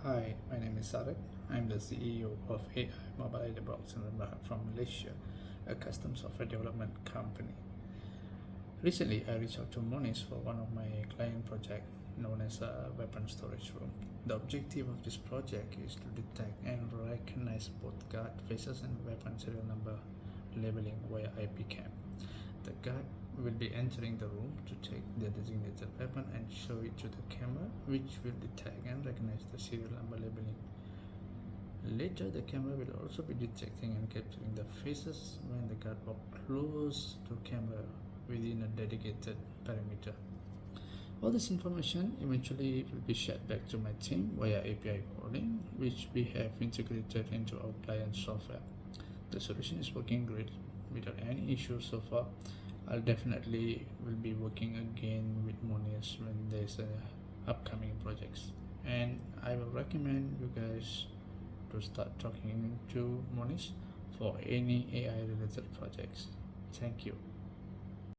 Hi, my name is Sarek. I'm the CEO of AI Mobile ID Box from Malaysia, a custom software development company. Recently, I reached out to Moniz for one of my client project known as a weapon storage room. The objective of this project is to detect and recognize both guard faces and weapon serial number labeling via IP cam. The guard will be entering the room to take the designated weapon and show it to the camera, which will detect and recognize the serial number labeling. Later, the camera will also be detecting and capturing the faces when the guard walks close to camera within a dedicated perimeter. All this information eventually will be shared back to my team via API calling, which we have integrated into our client software. The solution is working great without any issues so far. I'll definitely will be working again with Moniz when there's upcoming projects, and I will recommend you guys to start talking to Moniz for any AI related projects. Thank you.